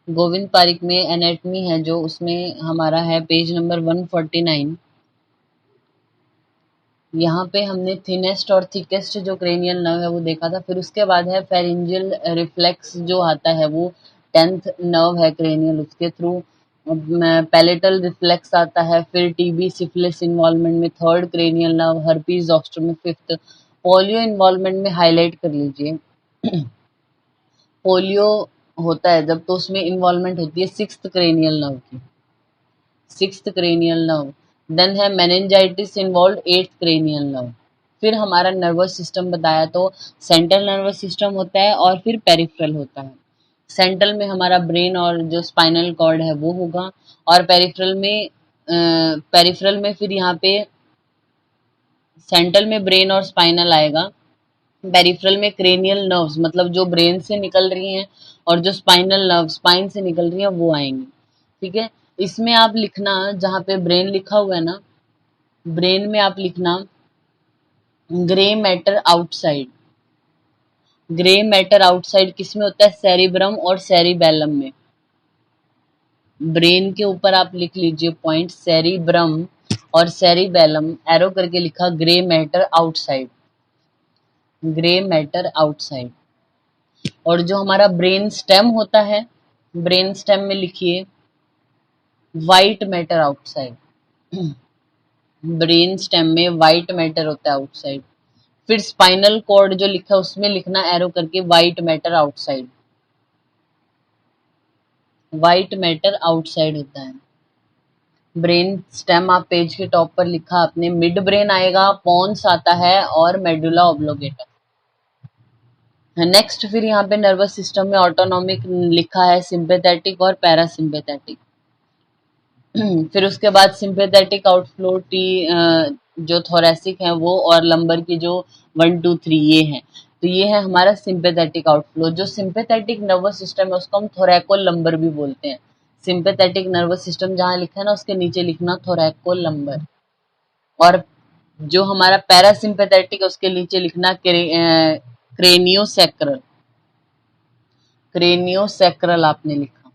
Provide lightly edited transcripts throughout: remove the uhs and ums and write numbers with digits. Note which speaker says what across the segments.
Speaker 1: गोविंद पारिक में एनाटमी है जो, उसमें हमारा है पेज नंबर 149। यहाँ पे हमने थिनेस्ट और थिकेस्ट जो क्रेनियल नर्व है वो देखा था। फिर उसके बाद है फेरिंजियल रिफ्लेक्स जो आता है, वो 10th नर्व है क्रेनियल, उसके थ्रू पैलेटल रिफ्लेक्स आता है। फिर टीबी सिफिलिस इन्वॉल्वमेंट में 3rd cranial nerve, herpes zoster में 5th, पोलियो इन्वॉल्वमेंट में हाईलाइट कर लीजिए। पोलियो होता है जब, तो उसमें इन्वॉल्वमेंट होती है 6th क्रेनियल नर्व की, 6th क्रेनियल नर्व। देन है meningitis involve 8th cranial nerve. फिर हमारा नर्वस सिस्टम बताया तो सेंट्रल नर्वस सिस्टम होता है और फिर पेरिफेरल होता है। सेंट्रल में हमारा ब्रेन और जो स्पाइनल कॉर्ड है वो होगा, और पेरिफेरल में फिर यहाँ पे सेंट्रल में ब्रेन और स्पाइनल आएगा, पेरिफेरल में क्रेनियल नर्व्स मतलब जो ब्रेन से निकल रही हैं, और जो स्पाइनल नर्व स्पाइन से निकल रही हैं वो आएंगी। ठीक है, इसमें आप लिखना जहाँ पे ब्रेन लिखा हुआ है ना, ब्रेन में आप लिखना grey matter outside. Grey matter outside किसमें होता है? सेरिब्रम और सेरिबेलम में। ब्रेन के ऊपर आप लिख लीजिए पॉइंट, सेरिब्रम और सेरिबेलम, एरो करके लिखा grey matter outside, grey matter outside. और जो हमारा ब्रेन स्टेम होता है, ब्रेन स्टेम में लिखिए white matter outside. Brain stem में व्हाइट मैटर होता है आउटसाइड। फिर स्पाइनल कॉर्ड जो लिखा है उसमें लिखना एरो करके white matter outside, white matter outside होता है। ब्रेन स्टेम आप पेज के टॉप पर लिखा आपने, मिड ब्रेन आएगा, पोन्स आता है और मेडुला ऑब्लोगेटा। नेक्स्ट फिर यहाँ पे नर्वस सिस्टम में ऑटोनॉमिक लिखा है, सिंपैथेटिक और पैरासिम्पैथेटिक। फिर उसके बाद सिंपैथेटिक आउटफ्लो टी जो थोरेसिक है वो, और लंबर की जो 1 2 3 ये हैं। तो ये है हमारा सिंपैथेटिक आउटफ्लो। जो सिंपैथेटिक नर्वस सिस्टम है उसको हम थोरैको लंबर भी बोलते हैं। सिंपैथेटिक नर्वस सिस्टम जहाँ लिखा है ना उसके नीचे लिखना थोरैको लंबर। और जो हमारा पैरासिम्पैथेटिक है उसके नीचे लिखना क्रेनियोसैक्रल, क्रेनियोसैक्रल आपने लिखा।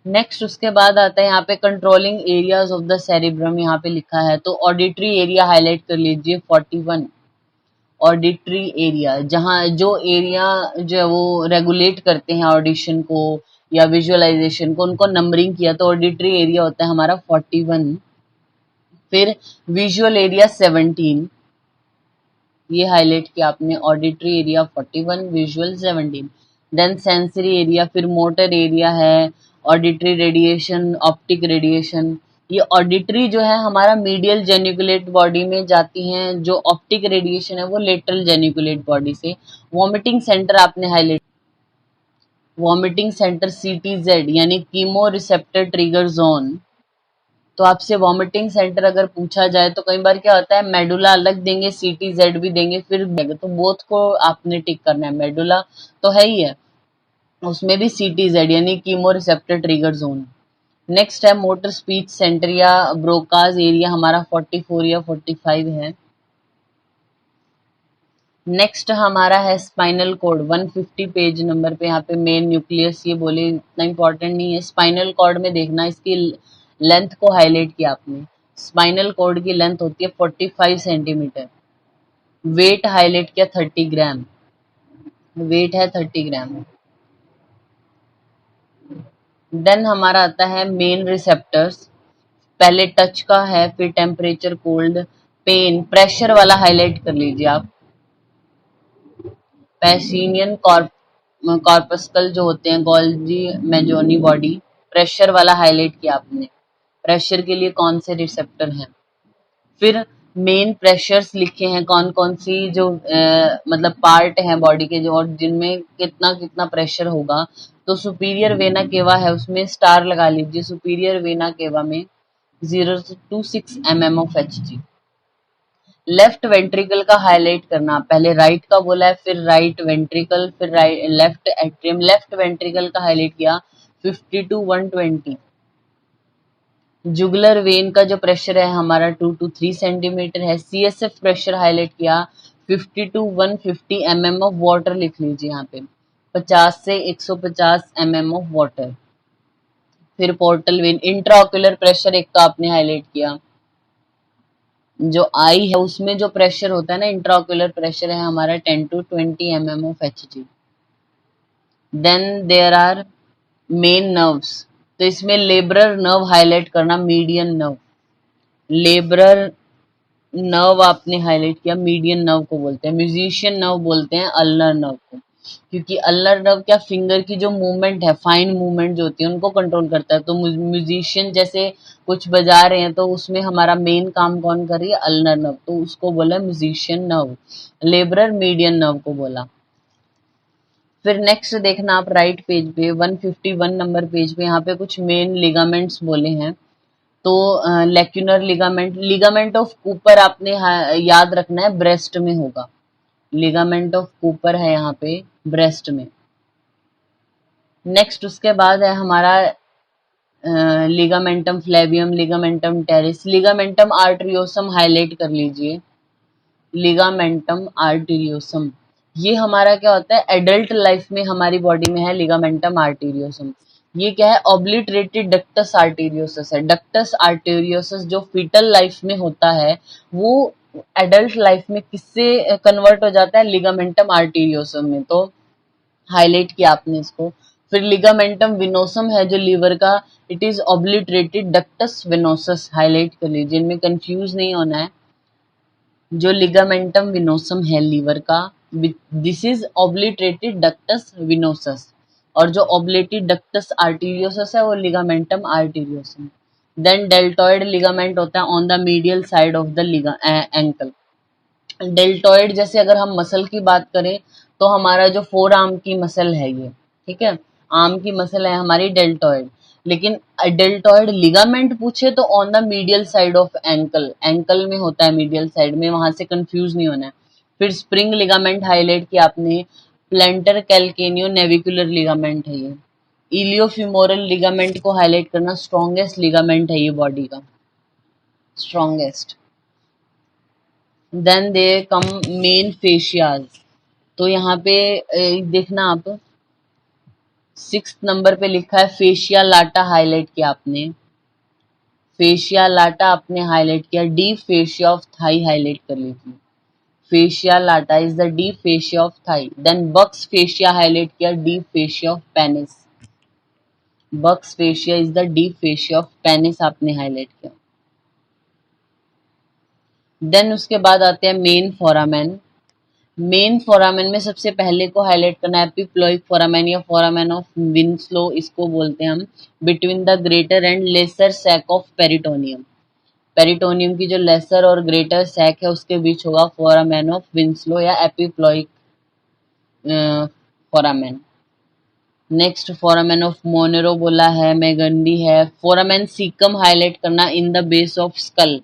Speaker 1: नेक्स्ट उसके बाद आता है यहाँ पे controlling areas of the cerebrum, यहाँ पे लिखा है तो ऑडिटरी एरिया हाईलाइट कर लीजिए 41। ऑडिटरी एरिया, जहाँ जो एरिया जो है वो रेगुलेट करते हैं ऑडिशन को या विजुअलाइजेशन को, उनको नंबरिंग किया तो ऑडिटरी एरिया होता है हमारा 41। फिर विजुअल एरिया 17, ये हाईलाइट किया आपने, auditory area 41, visual 17। Then sensory area, फिर मोटर एरिया है, ऑडिटरी रेडिएशन, ऑप्टिक रेडिएशन। ये ऑडिटरी जो है हमारा मीडियल जेनिकुलेट बॉडी में जाती हैं, जो ऑप्टिक रेडिएशन है वो लेटरल जेनिकुलेट बॉडी से। वॉमिटिंग सेंटर आपने हाईलाइट, वॉमिटिंग सेंटर CTZ यानी कीमो रिसेप्टर ट्रिगर जोन। तो आपसे वॉमिटिंग सेंटर अगर पूछा जाए तो कई बार क्या होता है, मेडुला अलग देंगे, CTZ भी देंगे, फिर देंगे, तो बोथ को आपने टिक करना है। मेडुला तो है ही है, उसमें भी CTZ यानी chemo receptor trigger zone. Next है मोटर स्पीच सेंटर या ब्रोकाज एरिया, हमारा 44 या 45 है। नेक्स्ट हमारा है स्पाइनल कॉर्ड 150 पेज नंबर पे, यहाँ पे मेन न्यूक्लियस ये बोले, इतना इंपॉर्टेंट नहीं है। स्पाइनल कॉर्ड में देखना, इसकी लेंथ को हाईलाइट किया आपने। स्पाइनल कॉर्ड की लेंथ होती है 45 सेंटीमीटर। वेट हाईलाइट किया 30 ग्राम, वेट है 30 ग्राम। देन हमारा आता है मेन रिसेप्टर्स, पहले टच का है, फिर टेम्परेचर, कोल्ड, पेन, प्रेशर वाला हाईलाइट कर लीजिए आप। पैसिनियन कॉर्पस्कल जो होते हैं, गोल्जी मेजोनी बॉडी, प्रेशर वाला हाईलाइट किया आपने। प्रेशर के लिए कौन से रिसेप्टर हैं। फिर मेन प्रेशर्स लिखे हैं, कौन कौन सी जो मतलब पार्ट हैं बॉडी के जो, और जिनमें कितना कितना प्रेशर होगा। तो सुपीरियर वेना केवा है, उसमें स्टार लगा लीजिए। सुपीरियर वेना केवा में 0 to 6 mm of Hg। Left ventricle का हाईलाइट करना, पहले राइट का बोला है, फिर राइट वेंट्रिकल, फिर right left atrium. Left ventricle का हाईलाइट किया 50 to 120। जुगुलर वेन का जो प्रेशर है हमारा 2 to 3 सेंटीमीटर है। CSF प्रेशर हाईलाइट किया 50 to 150 mm ऑफ वाटर लिख लीजिए यहाँ पे। 50 से 150 mm ऑफ वाटर। फिर पोर्टल वेन, इंट्राओक्यूलर प्रेशर एक तो आपने हाईलाइट किया, जो आई है उसमें जो प्रेशर होता है ना, इंट्राओक्यूलर प्रेशर है हमारा 10 to 20 mm of Hg। Then there are main nerves, तो इसमें लेब्रर नर्व हाईलाइट करना, मीडियन नर्व, लेब्रर नर्व आपने हाईलाइट किया, मीडियन नर्व को बोलते हैं, म्यूजिशियन नर्व बोलते हैं अल्नर नर्व को, क्योंकि अल्नर नर्व क्या, फिंगर की जो मूवमेंट है, फाइन मूवमेंट जो होती है उनको कंट्रोल करता है। तो म्यूजिशियन जैसे कुछ बजा रहे हैं तो उसमें हमारा मेन काम कौन कर रही है, अल्नर नर्व, तो उसको बोला म्यूजिशियन नर्व। लेब्रर मीडियन नर्व को बोला। फिर नेक्स्ट देखना आप राइट पेज पे 151 नंबर पेज पे, यहाँ पे कुछ मेन लिगामेंट्स बोले हैं। तो लेक्यूनर लिगामेंट, लिगामेंट ऑफ कूपर आपने याद रखना है, ब्रेस्ट में होगा। लिगामेंट ऑफ कूपर है यहाँ पे ब्रेस्ट में। नेक्स्ट उसके बाद है हमारा ligamentum flavum, ligamentum teres, ligamentum arteriosum highlight कर लीजिए। लिगामेंटम आर्टेरियोसम, ये हमारा क्या होता है, एडल्ट लाइफ में हमारी बॉडी में है लिगामेंटम आर्टेरियोसम। ये क्या है, ऑब्लिटरेटेड डक्टस आर्टेरियोसस है। डक्टस आर्टेरियोसस जो फीटल लाइफ में होता है, वो एडल्ट लाइफ में किससे कन्वर्ट हो जाता है, लिगामेंटम आर्टेरियोसम में। तो हाईलाइट किया आपने इसको। फिर लिगामेंटम विनोसम है जो लीवर का, it is obliterated ductus venosus, highlight कर लीजिए, इनमें कंफ्यूज नहीं होना है। जो लिगामेंटम विनोसम है लीवर का, this is obliterated ductus venosus, और जो ऑब्लेटेड डक्टस आर्टेरियोसस है वो ligamentum arteriosum. Then deltoid ligament होता है on the medial side of the ankle. Deltoid, जैसे अगर हम मसल की बात करें तो हमारा जो फोर आर्म की मसल है ये, ठीक है, आर्म की मसल है हमारी डेल्टॉइड। लेकिन डेल्टॉइड लिगामेंट पूछे तो on the medial side of ankle, ankle में होता है मीडियल साइड में, वहां से कंफ्यूज नहीं होना है। फिर स्प्रिंग लिगामेंट हाईलाइट किया आपने, प्लेंटर कैलकेनियो नेविकुलर लिगामेंट है ये। इलियोफ्यूमोरल लिगामेंट को हाईलाइट करना, स्ट्रॉन्गेस्ट लिगामेंट है ये बॉडी का, strongest. Then they come main fascias, तो यहाँ पे देखना आप 6 नंबर पे लिखा है फेशिया लाटा, हाईलाइट किया आपने, फेशिया लाटा आपने हाईलाइट किया। Deep fascia of thigh highlight कर लीजिए, fascia lata is the deep fascia of thigh. Then Buck's fascia highlight किया, deep fascia of penis, Buck's fascia is the deep fascia of penis आपने highlight किया। Then उसके बाद आते हैं main foramen. Main foramen में सबसे पहले को हाईलाइट करना है एपिप्लॉइक फोरामेन या फोरामेन ऑफ विंस्लो, इसको बोलते हैं हम, between the greater and lesser sac of peritoneum. Peritoneum की जो लेसर और ग्रेटर सैक है उसके बीच होगा फोरामेन ऑफ विंस्लो या epiploic foramen. Next foramen of Monero बोला है, मेगंडी है। फोरामेन सीकम हाईलाइट करना इन the base of school,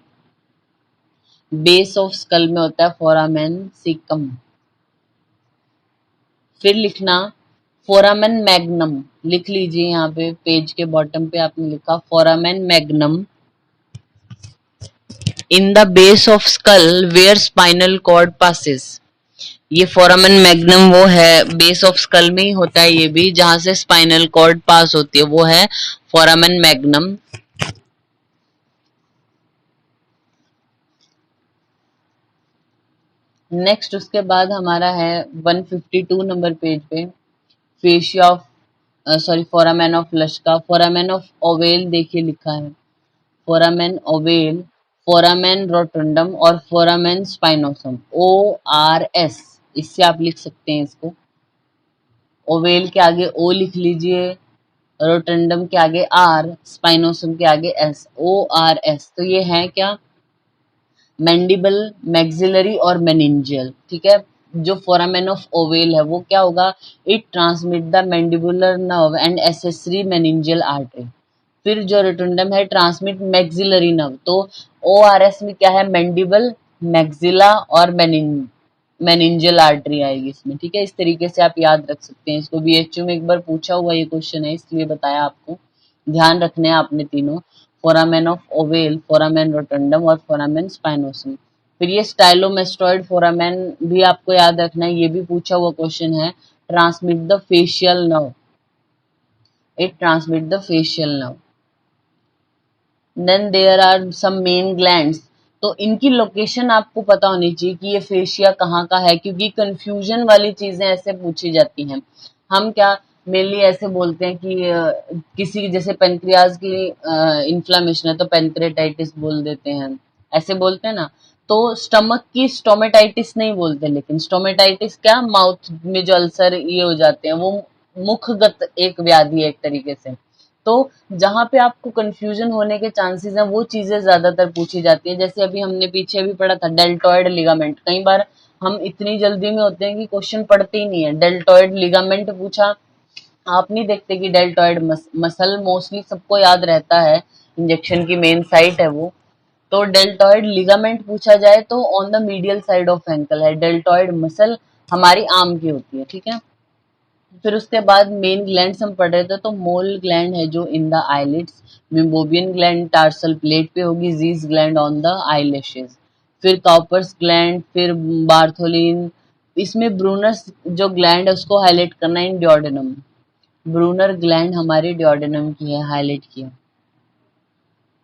Speaker 1: base of school में होता है फोरामेन सीकम। फिर लिखना फोरामेन मैग्नम, लिख लीजिए यहाँ पे पेज के बॉटम पे आपने लिखा foramen magnum in the base of skull where spinal cord passes. ये फोरामेन मैग्नम वो है, बेस ऑफ स्कल में ही होता है ये भी, जहां से स्पाइनल कॉर्ड पास होती है, वो है फोरामेन मैग्नम। नेक्स्ट उसके बाद हमारा है 152 नंबर पेज पे fascia of foramen of Luschka, foramen ovale ओवेल देखिए लिखा है, फोरामेन ओवेल, फोरामेन रोटंडम और फोरामेन स्पाइनोसम, ORS, इससे आप लिख सकते हैं इसको। ओवेल के आगे O लिख लीजिए, रोटंडम के आगे R, स्पाइनोसम के आगे S, ORS। तो ये है क्या, मैंडिबल, मैक्सिलरी और मेनिंजियल, ठीक है। जो फोरामेन ऑफ ओवेल है वो क्या होगा, it transmit the mandibular nerve and accessory meningeal artery. फिर जो रोटंडम है ट्रांसमिट मैक्सिलरी नर्व, तो ORS में क्या है, मैंडिबल, मैक्सिला और मेनिंजियल आर्टरी आएगी इसमें, ठीक है। इस तरीके से आप याद रख सकते हैं इसको, BHU में एक बार पूछा हुआ ये क्वेश्चन है इसलिए बताया आपको, ध्यान रखने हैं आपने तीनों, फोरामेन ऑफ ओवेल, फोरामेन रोटंडम और फोरामेन स्पाइनोसम। फिर ये स्टाइलोमेस्टोइड फोरामेन भी आपको याद रखना है, ये भी पूछा हुआ क्वेश्चन है, transmit the facial nerve. It transmit the facial nerve. Then there are some main glands. तो इनकी लोकेशन आपको पता होनी चाहिए कि ये फेशिया कहाँ का है, क्योंकि कंफ्यूजन वाली चीजें ऐसे पूछी जाती हैं। हम क्या मेनली ऐसे बोलते हैं कि किसी जैसे पेनक्रियाज की इन्फ्लामेशन है तो पेनक्रेटाइटिस बोल देते हैं, ऐसे बोलते हैं ना। तो स्टमक की स्टोमेटाइटिस नहीं बोलते, लेकिन स्टोमेटाइटिस क्या, माउथ में जो अल्सर ये हो जाते हैं, वो मुखगत एक व्याधि है एक तरीके से। तो जहाँ पे आपको कंफ्यूजन होने के चांसेस हैं वो चीजें ज्यादातर पूछी जाती है। जैसे अभी हमने पीछे भी पढ़ा था डेल्टॉइड लिगामेंट। कई बार हम इतनी जल्दी में होते हैं कि क्वेश्चन पढ़ते ही नहीं है। डेल्टॉइड लिगामेंट पूछा, आप नहीं देखते कि डेल्टॉइड मसल मोस्टली सबको याद रहता है, इंजेक्शन की मेन साइट है वो। तो डेल्टॉइड लिगामेंट पूछा जाए तो on the medial side of ankle है। डेल्टॉइड मसल हमारी आर्म की होती है, ठीक है। फिर उसके बाद मेन ग्लैंड्स हम पढ़ रहे थे, तो मोल ग्लैंड है जो in the eyelids, meibomian gland tarsal plate पे होगी, Zeis gland on the eyelashes, फिर काउपर्स ग्लैंड, फिर बार्थोलिन। इसमें ब्रूनर जो ग्लैंड है उसको हाईलाइट करना इन डियोडेनम। ब्रूनर ग्लैंड हमारे डियोडेनम की है, हाईलाइट किया।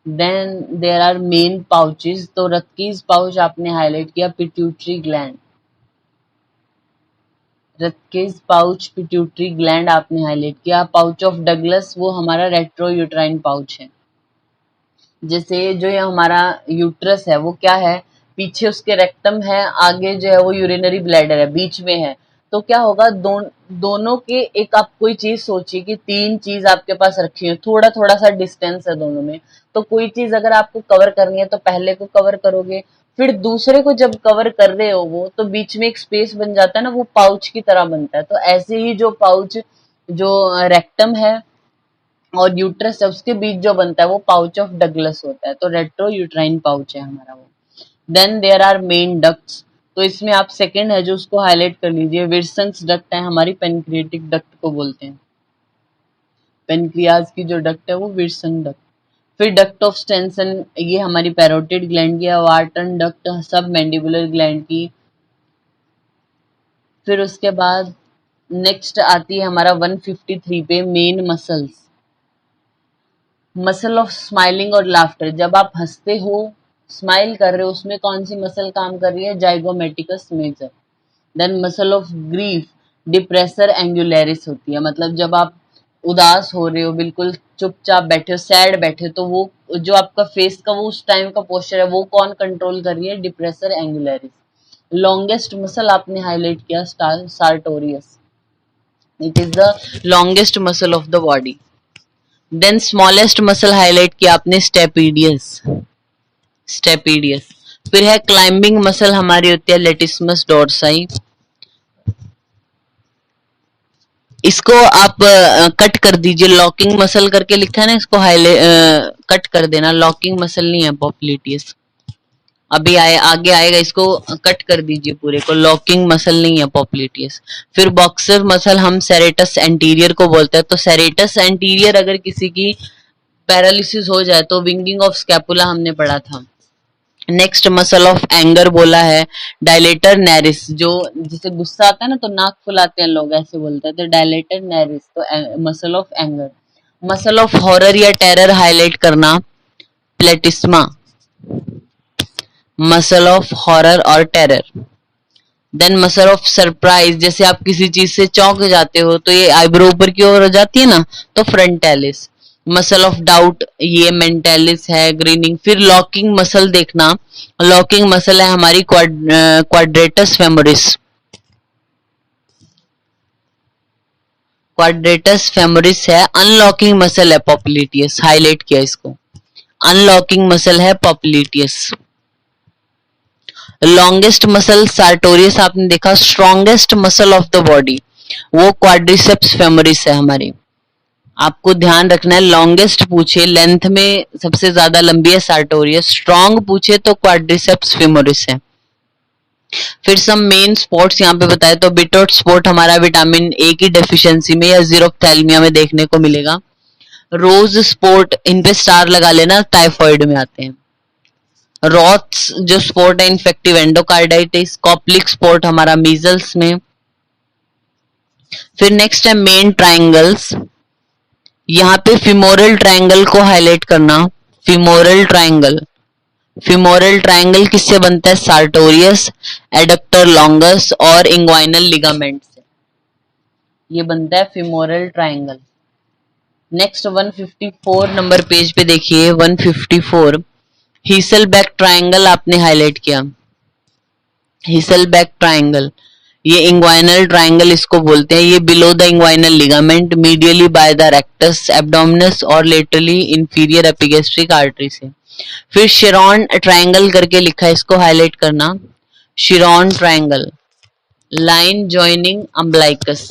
Speaker 1: Then there are main pouches, तो रक्कीज पाउच आपने हाईलाइट किया। Pituitary gland, Rathke's pouch pituitary gland आपने हाईलाइट किया। पाउच ऑफ डगलस वो हमारा रेट्रोयूट्राइन पाउच है। जैसे जो ये हमारा यूट्रस है वो क्या है, पीछे उसके रेक्टम है, आगे जो है वो यूरिनरी ब्लैडर है, बीच में है। तो क्या होगा, दोनों के एक आप कोई चीज सोचिए कि तीन चीज आपके पास रखी है, थोड़ा थोड़ा सा डिस्टेंस है दोनों में। तो कोई चीज अगर आपको कवर करनी है तो पहले को कवर करोगे, फिर दूसरे को जब कवर कर रहे हो वो, तो बीच में एक स्पेस बन जाता है ना, वो पाउच की तरह बनता है। तो ऐसे ही जो पाउच, जो रेक्टम है और यूट्रस है, उसके बीच जो बनता है वो पाउच ऑफ डगलस होता है। तो रेट्रो यूट्राइन पाउच है हमारा वो। Then there are main ducts, तो इसमें आप सेकंड है जो उसको हाईलाइट कर लीजिए, विर्सन्स डक्ट है हमारी, पेनक्रिएटिक डक्ट को बोलते हैं। पेनक्रियाज की जो डक्ट है वो विर्सन डक्ट। फिर डक्ट ऑफ स्टेंसन, ये हमारी पैरोटिड ग्लैंड की है। वार्टन डक्ट सब मैंडिबुलर ग्लैंड की। फिर उसके बाद नेक्स्ट आती है हमारा 153 पे main muscles. Muscle of smiling और लाफ्टर, जब आप हंसते हो, स्माइल कर रहे हो, उसमें कौन सी मसल काम कर रही है, zygomaticus major. Then muscle of grief, depressor anguli oris होती है। मतलब जब आप उदास हो रहे हो, बिल्कुल चुपचाप बैठे हो, सैड बैठे हो, तो वो जो आपका फेस का वो उस टाइम का पोस्चर है वो कौन कंट्रोल कर रही है, डिप्रेसर एंगुलरिस। लॉन्गेस्ट मसल आपने हाईलाइट किया, sartorius, it is the longest muscle of the body. Then smallest muscle highlight किया आपने, स्टेपीडियस, स्टेपीडियस। फिर है क्लाइंबिंग मसल हमारी होती है लेटिस्मस डोर्साई। इसको आप कट कर दीजिए, लॉकिंग मसल करके लिखा है ना, इसको हाईलाइट कट कर देना, लॉकिंग मसल नहीं है पॉपुलिटियस। अभी आगे आएगा, इसको कट कर दीजिए पूरे को, लॉकिंग मसल नहीं है पॉपुलिटियस। फिर बॉक्सर मसल हम सेरेटस एंटीरियर को बोलते हैं। तो सेरेटस एंटीरियर अगर किसी की पैरालिसिस हो जाए तो विंगिंग ऑफ स्कैपुला हमने पढ़ा था। नेक्स्ट मसल ऑफ एंगर बोला है, डायलेटर नेरिस, जो जिसे गुस्सा आता है ना तो नाक फुलाते हैं लोग, ऐसे बोलते हैं, तो डायलेटर नेरिस, तो muscle of anger. Muscle of horror या टेरर हाईलाइट करना, प्लेटिस्मा, मसल ऑफ हॉरर और terror. Then muscle of surprise, जैसे आप किसी चीज से चौंक जाते हो तो ये आईब्रो ऊपर की ओर हो जाती है ना, तो फ्रंटेलिस। मसल ऑफ डाउट, ये मेंटेलिस है, ग्रीनिंग। फिर लॉकिंग मसल देखना, लॉकिंग मसल है हमारी क्वाड्रेटस फेमोरिस, क्वाड्रेटस फेमोरिस है। अनलॉकिंग मसल है पॉपुलिटियस, हाईलाइट किया इसको, अनलॉकिंग मसल है पॉपुलिटियस। लॉन्गेस्ट मसल सार्टोरियस आपने देखा। Strongest muscle of the body वो क्वाड्रिसेप्स फेमोरिस है हमारी। आपको ध्यान रखना है, लॉन्गेस्ट पूछे लेंथ में सबसे ज्यादा लंबी है सार्टोरियस, स्ट्रॉन्ग पूछे तो क्वाड्रिसेप्स फेमोरिस है। फिर सम मेन स्पॉट्स यहाँ पे बताए, तो बिटोट स्पॉट हमारा विटामिन ए की डेफिशिएंसी में या जीरोफ्थैल्मिया में देखने को मिलेगा। रोज स्पॉट, इन पे स्टार लगा लेना, टाइफॉइड में आते हैं। रॉथ्स जो स्पॉट है इन्फेक्टिव एंडोकार्डाइटिस। कॉप्लिक स्पॉट हमारा मीजल्स में। फिर नेक्स्ट है मेन ट्राइंगल्स। यहाँ पे फिमोरल ट्राइंगल को हाईलाइट करना। फिमोरल ट्राइंगल, फिमोरल ट्राइंगल किससे बनता है? सार्टोरियस, एडक्टर लॉन्गस और इंग्वाइनल लिगामेंट से ये बनता है femoral triangle. Next 154 number page पे देखिए, 154 हीसलबैक ट्राइंगल आपने हाईलाइट किया। हीसलबैक ट्राइंगल, ये इंग्वाइनल ट्राइंगल इसको बोलते हैं। ये below the inguinal ligament, medially by the rectus abdominis और लेटरली इंफीरियर एपिगैस्ट्रिक आर्टरी से। फिर शिरॉन ट्राइंगल करके लिखा है, इसको हाईलाइट करना। Sharon triangle, line joining umbilicus,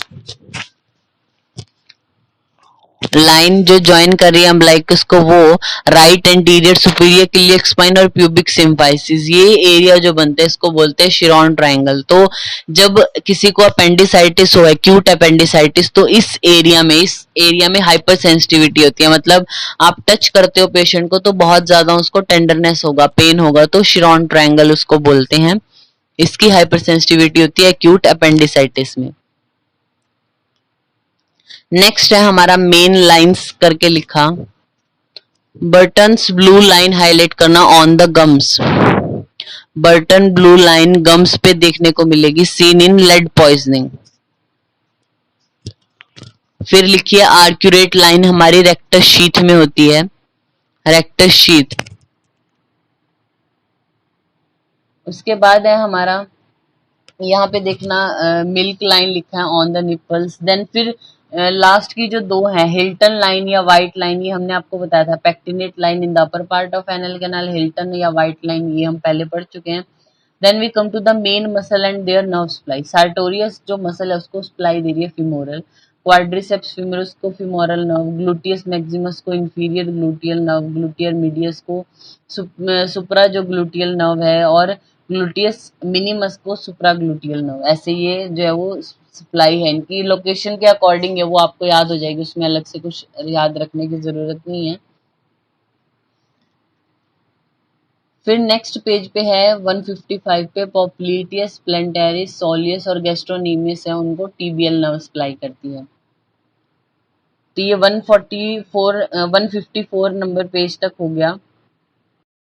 Speaker 1: line जो ज्वाइन कर रही है अम्बलाइकस को, वो right anterior superior iliac spine और प्यूबिक सिम्फाइसिस, ये एरिया जो बनते हैं इसको बोलते हैं शिरॉन ट्राइंगल। तो जब किसी को अपेंडिसाइटिस हो, एक्यूट अपेंडिसाइटिस, तो इस एरिया में हाइपर सेंसिटिविटी होती है। मतलब आप टच करते हो पेशेंट को तो बहुत ज्यादा उसको टेंडरनेस होगा, पेन होगा, तो शिरॉन ट्राइंगल उसको बोलते हैं। इसकी हाइपर सेंसिटिविटी होती है एक्यूट अपेंडिसाइटिस में। नेक्स्ट है हमारा मेन लाइंस करके लिखा। बर्टन्स ब्लू लाइन हाईलाइट करना on the gums. Burton blue line gums पे देखने को मिलेगी, सीन इन लेड पॉइजनिंग। फिर लिखिए आर्क्यूरेट लाइन हमारी रेक्टस शीथ में होती है, रेक्टस शीथ। उसके बाद है हमारा यहाँ पे देखना मिल्क लाइन लिखा है ऑन द निपल्स। देन फिर लास्ट की जो दो है, हिल्टन लाइन या वाइट लाइन, ये हमने आपको बताया था। Pectinate line in the upper part of anal canal, Hilton या वाइट लाइन ये हम पहले पढ़ चुके हैं। Then we come to the main muscle and their nerve supply. Sartorius जो मसल है उसको सप्लाई दे रही है फीमोरल, क्वाड्रिसेप्स फीमोरस को फीमोरल नर्व, ग्लूटियस मैक्सिमस को इंफीरियर ग्लूटियल नर्व, ग्लूटियर मीडियस को सुप्रा जो ग्लूटियल नर्व है, और ग्लूटियस मिनिमस को सुप्रा ग्लूटियल नर्व। ऐसे ये जो है वो सप्लाई है, इनकी लोकेशन के अकॉर्डिंग है वो आपको याद हो जाएगी, उसमें अलग से कुछ याद रखने की जरूरत नहीं है। फिर नेक्स्ट पेज पे है 155 पे, पॉप्लिटियस प्लेंटेरिस सोलियस और गैस्ट्रोनीमियस है, उनको टीबियल नर्व सप्लाई करती है। तो ये 154 154 नंबर पेज तक हो गया।